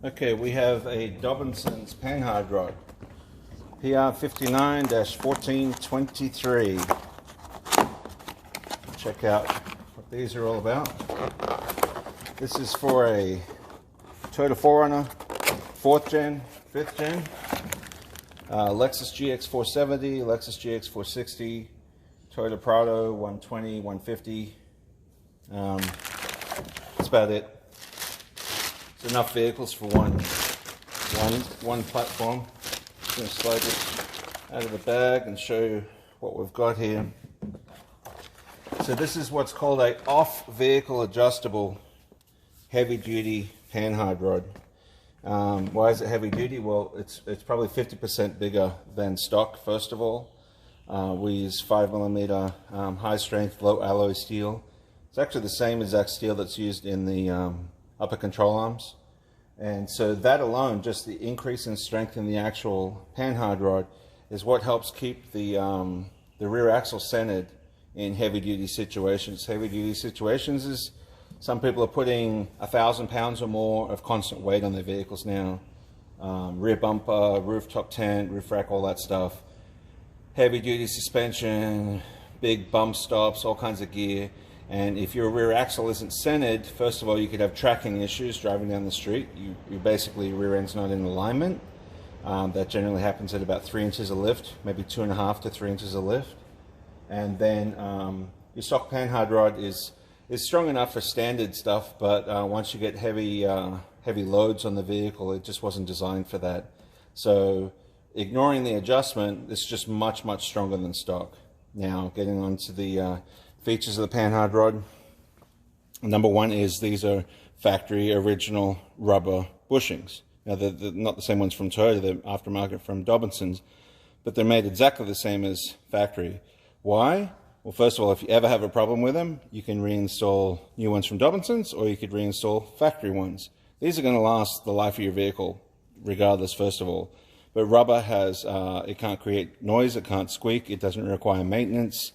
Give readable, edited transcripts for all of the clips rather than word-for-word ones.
Okay, we have a Dobinsons Panhard Rod, PR59-1423. Check out what these are all about. This is for a Toyota 4Runner, 4th gen, 5th gen, Lexus GX470, Lexus GX460, Toyota Prado 120, 150. That's about it. It's enough vehicles for one platform. I'm going to slide this out of the bag and show you what we've got here. So this is what's called a off-vehicle adjustable heavy-duty Panhard Rod. Why is it heavy-duty? Well, it's probably 50% bigger than stock, first of all. We use 5mm high-strength, low-alloy steel. It's actually the same exact steel that's used in the upper control arms. And so that alone, just the increase in strength in the actual Panhard Rod, is what helps keep the rear axle centered in heavy-duty situations. Heavy-duty situations is some people are putting 1,000 pounds or more of constant weight on their vehicles now. Rear bumper, rooftop tent, roof rack, all that stuff. Heavy-duty suspension, big bump stops, all kinds of gear. And if your rear axle isn't centered, first of all, you could have tracking issues driving down the street. You basically, your rear end's not in alignment. That generally happens at about 3 inches of lift, maybe 2.5 to 3 inches of lift. And then your stock Panhard Rod is strong enough for standard stuff, but once you get heavy loads on the vehicle, it just wasn't designed for that. So ignoring the adjustment, it's just much, much stronger than stock. Now, getting on to the features of the Panhard Rod. Number one is these are factory original rubber bushings. Now they're not the same ones from Toyota, they're aftermarket from Dobinsons, but they're made exactly the same as factory. Why? Well, first of all, if you ever have a problem with them, you can reinstall new ones from Dobinsons, or you could reinstall factory ones. These are going to last the life of your vehicle, regardless, first of all. But rubber has, it can't create noise, it can't squeak, it doesn't require maintenance.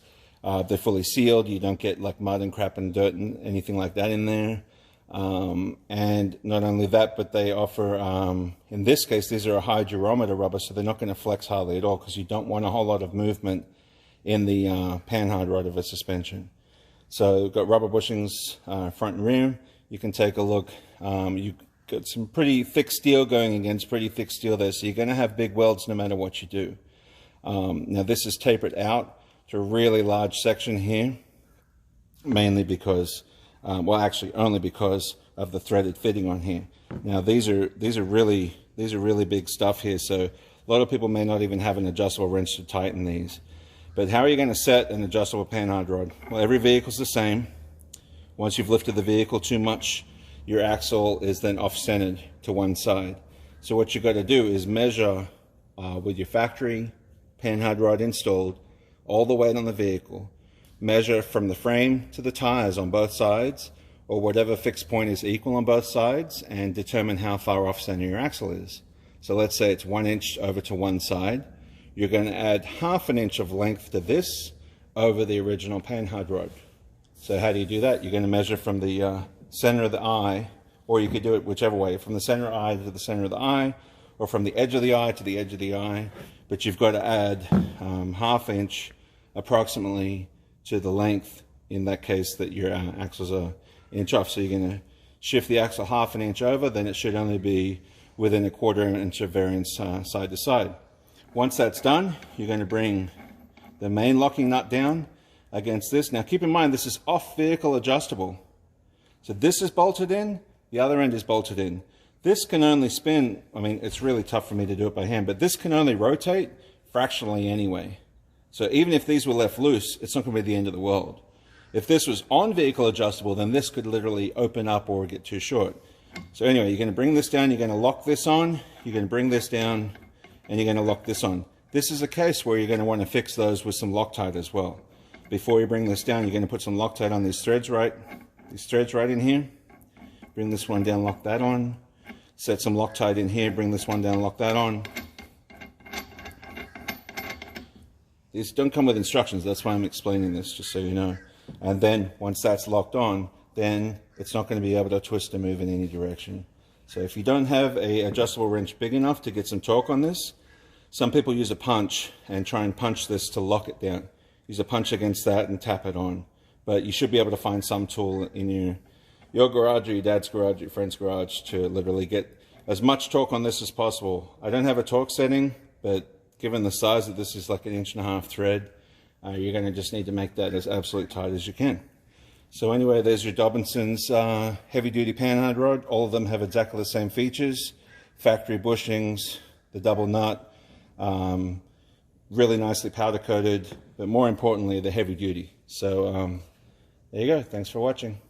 They're fully sealed. You don't get like mud and crap and dirt and anything like that in there. And not only that, but they offer, in this case, these are a high durometer rubber, so they're not going to flex hardly at all because you don't want a whole lot of movement in the Panhard Rod of a suspension. So you've got rubber bushings front and rear. You can take a look. You've got some pretty thick steel going against pretty thick steel there, so you're going to have big welds no matter what you do. Now this is tapered out to a really large section here, mainly because, well, actually only because of the threaded fitting on here. Now these are really big stuff here, so a lot of people may not even have an adjustable wrench to tighten these. But how are you going to set an adjustable Panhard Rod? Well, every vehicle's the same. Once you've lifted the vehicle too much, your axle is then off-centered to one side. So what you've got to do is measure with your factory Panhard Rod installed all the weight on the vehicle, measure from the frame to the tires on both sides, or whatever fixed point is equal on both sides, and determine how far off center your axle is. So let's say it's 1 inch over to one side. You're going to add 1/2 inch of length to this over the original Panhard Rod. So how do you do that? You're going to measure from the center of the eye, or you could do it whichever way, from the center of the eye to the center of the eye, or from the edge of the eye to the edge of the eye. But you've got to add 1/2 inch approximately to the length, in that case, that your axles are 1 inch off. So you're going to shift the axle 1/2 inch over, then it should only be within 1/4 inch of variance side to side. Once that's done, you're going to bring the main locking nut down against this. Now keep in mind, this is off-vehicle adjustable. So this is bolted in, the other end is bolted in. This can only spin, I mean, it's really tough for me to do it by hand, but this can only rotate fractionally anyway. So even if these were left loose, it's not going to be the end of the world. If this was on-vehicle adjustable, then this could literally open up or get too short. So anyway, you're going to bring this down, you're going to lock this on, you're going to bring this down, and you're going to lock this on. This is a case where you're going to want to fix those with some Loctite as well. Before you bring this down, you're going to put some Loctite on these threads right in here. Bring this one down, lock that on. Set some Loctite in here, bring this one down, lock that on. These don't come with instructions, that's why I'm explaining this, just so you know. And then once that's locked on, then it's not going to be able to twist or move in any direction. So if you don't have a adjustable wrench big enough to get some torque on this, some people use a punch and try and punch this to lock it down. Use a punch against that and tap it on. But you should be able to find some tool in your garage or your dad's garage, your friend's garage, to literally get as much torque on this as possible. I don't have a torque setting, but given the size of this is like 1.5 inch thread, you're going to just need to make that as absolutely tight as you can. So anyway, there's your Dobinsons heavy-duty panhard rod. All of them have exactly the same features. Factory bushings, the double nut, really nicely powder coated, but more importantly, the heavy duty. So there you go. Thanks for watching.